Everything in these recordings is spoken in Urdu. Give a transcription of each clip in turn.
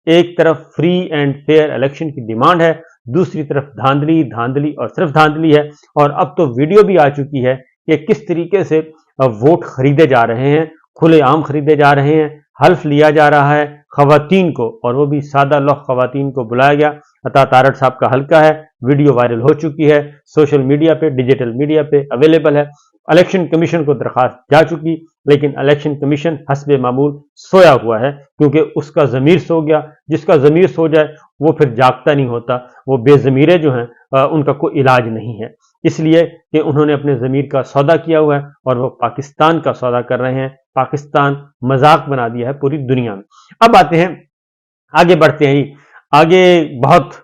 ایک طرف فری اینڈ فیئر الیکشن کی ڈیمانڈ ہے، دوسری طرف دھاندلی اور صرف دھاندلی ہے، اور اب تو ویڈیو بھی آ چکی ہے کہ کس طریقے سے ووٹ خریدے جا رہے ہیں، کھلے عام خریدے جا رہے ہیں، حلف لیا جا رہا ہے خواتین کو، اور وہ بھی سادہ لوح خواتین کو بلایا گیا۔ عطا تارڑ صاحب کا حلقہ ہے، ویڈیو وائرل ہو چکی ہے، سوشل میڈیا پہ، ڈیجیٹل میڈیا پہ اویلیبل ہے۔ الیکشن کمیشن کو درخواست جا چکی، لیکن الیکشن کمیشن حسب معمول سویا ہوا ہے، کیونکہ اس کا ضمیر سو گیا۔ جس کا ضمیر سو جائے وہ پھر جاگتا نہیں ہوتا، وہ بے ضمیرے جو ہیں ان کا کوئی علاج نہیں ہے، اس لیے کہ انہوں نے اپنے ضمیر کا سودا کیا ہوا ہے اور وہ پاکستان کا سودا کر رہے ہیں۔ پاکستان مذاق بنا دیا ہے پوری دنیا میں۔ اب آتے ہیں، آگے بڑھتے ہیں، آگے بہت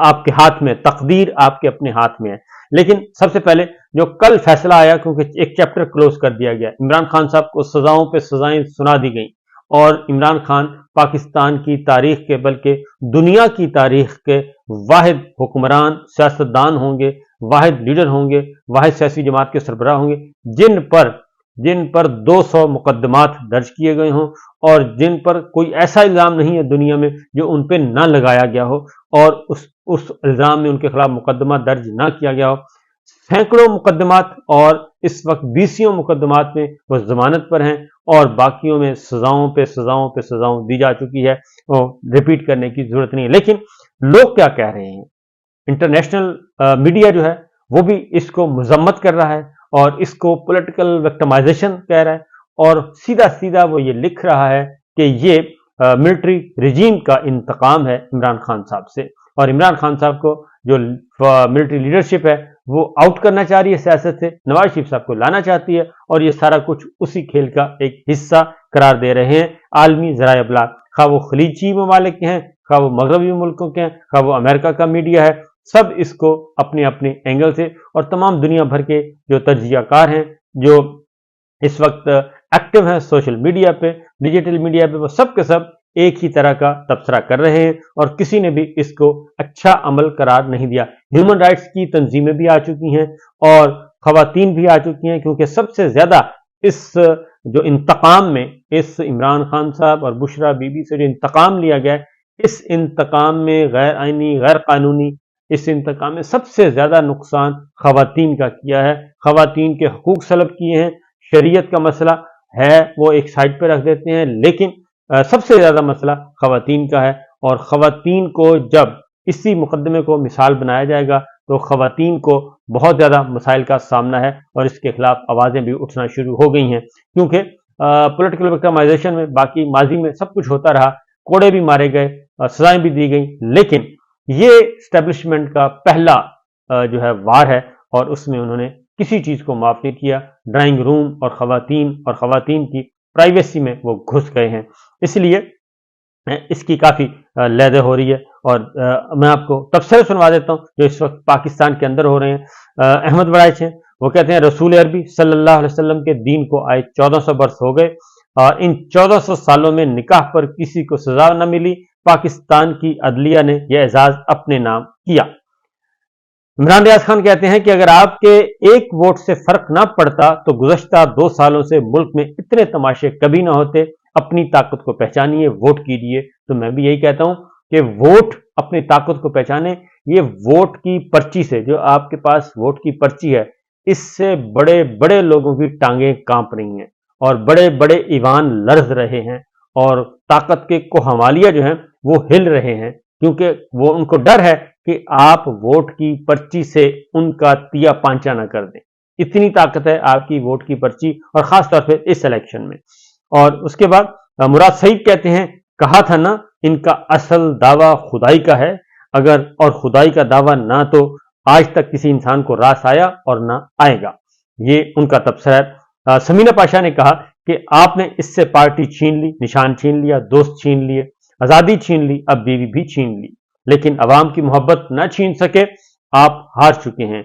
آپ کے ہاتھ میں، تقدیر آپ کے اپنے ہاتھ میں ہے، لیکن سب سے پہلے جو کل فیصلہ آیا، کیونکہ ایک چیپٹر کلوز کر دیا گیا، عمران خان صاحب کو سزاؤں پہ سزائیں سنا دی گئیں، اور عمران خان پاکستان کی تاریخ کے بلکہ دنیا کی تاریخ کے واحد حکمران سیاستدان ہوں گے، واحد لیڈر ہوں گے، واحد سیاسی جماعت کے سربراہ ہوں گے جن پر 200 مقدمات درج کیے گئے ہوں، اور جن پر کوئی ایسا الزام نہیں ہے دنیا میں جو ان پہ نہ لگایا گیا ہو، اور اس الزام میں ان کے خلاف مقدمہ درج نہ کیا گیا ہو۔ سینکڑوں مقدمات، اور اس وقت 20 مقدمات میں وہ ضمانت پر ہیں، اور باقیوں میں سزاؤں پہ سزاؤں دی جا چکی ہے، اور ریپیٹ کرنے کی ضرورت نہیں ہے۔ لیکن لوگ کیا کہہ رہے ہیں؟ انٹرنیشنل میڈیا جو ہے وہ بھی اس کو مذمت کر رہا ہے، اور اس کو پولیٹیکل وکٹمائزیشن کہہ رہا ہے، اور سیدھا وہ یہ لکھ رہا ہے کہ یہ ملٹری رجیم کا انتقام ہے عمران خان صاحب سے، اور عمران خان صاحب کو جو ملٹری لیڈرشپ ہے وہ آؤٹ کرنا چاہ رہی ہے سیاست سے، نواز شریف صاحب کو لانا چاہتی ہے، اور یہ سارا کچھ اسی کھیل کا ایک حصہ قرار دے رہے ہیں عالمی ذرائع ابلاغ، خواہ وہ خلیجی ممالک کے ہیں، خواہ وہ مغربی ملکوں کے ہیں، خواہ وہ امریکہ کا میڈیا ہے، سب اس کو اپنے اپنے اینگل سے، اور تمام دنیا بھر کے جو تجزیہ کار ہیں، جو اس وقت ایکٹیو ہیں سوشل میڈیا پہ، ڈیجیٹل میڈیا پہ، وہ سب کے سب ایک ہی طرح کا تبصرہ کر رہے ہیں، اور کسی نے بھی اس کو اچھا عمل قرار نہیں دیا۔ ہیومن رائٹس کی تنظیمیں بھی آ چکی ہیں، اور خواتین بھی آ چکی ہیں، کیونکہ سب سے زیادہ اس جو انتقام میں، اس عمران خان صاحب اور بشرا بی بی سے جو انتقام لیا گیا ہے، اس انتقام میں غیر آئینی، غیر قانونی، اس انتقام میں سب سے زیادہ نقصان خواتین کا کیا ہے، خواتین کے حقوق سلب کیے ہیں۔ شریعت کا مسئلہ ہے وہ ایک سائڈ پہ رکھ دیتے ہیں، لیکن سب سے زیادہ مسئلہ خواتین کا ہے، اور خواتین کو جب اسی مقدمے کو مثال بنایا جائے گا تو خواتین کو بہت زیادہ مسائل کا سامنا ہے، اور اس کے خلاف آوازیں بھی اٹھنا شروع ہو گئی ہیں، کیونکہ پولیٹیکل وکٹمائزیشن میں باقی ماضی میں سب کچھ ہوتا رہا، کوڑے بھی مارے گئے، سزائیں بھی دی گئیں، لیکن یہ اسٹیبلشمنٹ کا پہلا جو ہے وار ہے، اور اس میں انہوں نے کسی چیز کو معاف نہیں کیا۔ ڈرائنگ روم اور خواتین کی پرائیویسی میں وہ گھس گئے ہیں، اس لیے اس کی کافی لیدے ہو رہی ہے، اور میں آپ کو تبصرے سنوا دیتا ہوں جو اس وقت پاکستان کے اندر ہو رہے ہیں۔ احمد وڑائچ ہیں، وہ کہتے ہیں رسول عربی صلی اللہ علیہ وسلم کے دین کو آئے 1400 برس ہو گئے، اور ان 1400 سالوں میں نکاح پر کسی کو سزا نہ ملی، پاکستان کی عدلیہ نے یہ اعزاز اپنے نام کیا۔ عمران ریاض خان کہتے ہیں کہ اگر آپ کے ایک ووٹ سے فرق نہ پڑتا تو گزشتہ 2 سالوں سے ملک میں اتنے تماشے کبھی نہ ہوتے، اپنی طاقت کو پہچانیے، ووٹ کیجیے۔ تو میں بھی یہی کہتا ہوں کہ ووٹ، اپنی طاقت کو پہچانے، یہ ووٹ کی پرچی سے، جو آپ کے پاس ووٹ کی پرچی ہے، اس سے بڑے بڑے لوگوں کی ٹانگیں کانپ رہی ہیں، اور بڑے بڑے ایوان لرز رہے ہیں، اور طاقت کے کوہمالیہ جو ہیں وہ ہل رہے ہیں، کیونکہ وہ ان کو ڈر ہے کہ آپ ووٹ کی پرچی سے ان کا تیا پانچا نہ کر دیں۔ اتنی طاقت ہے آپ کی ووٹ کی پرچی، اور خاص طور پہ اس الیکشن میں۔ اور اس کے بعد مراد سعید کہتے ہیں کہا تھا نا ان کا اصل دعویٰ خدائی کا ہے، اور خدائی کا دعویٰ نہ تو آج تک کسی انسان کو راس آیا اور نہ آئے گا۔ یہ ان کا تبصرہ ہے۔ سمینہ پاشا نے کہا کہ آپ نے اس سے پارٹی چھین لی، نشان چھین لیا، دوست چھین لیے، آزادی چھین لی، اب بیوی بھی چھین لی، لیکن عوام کی محبت نہ چھین سکے، آپ ہار چکے ہیں۔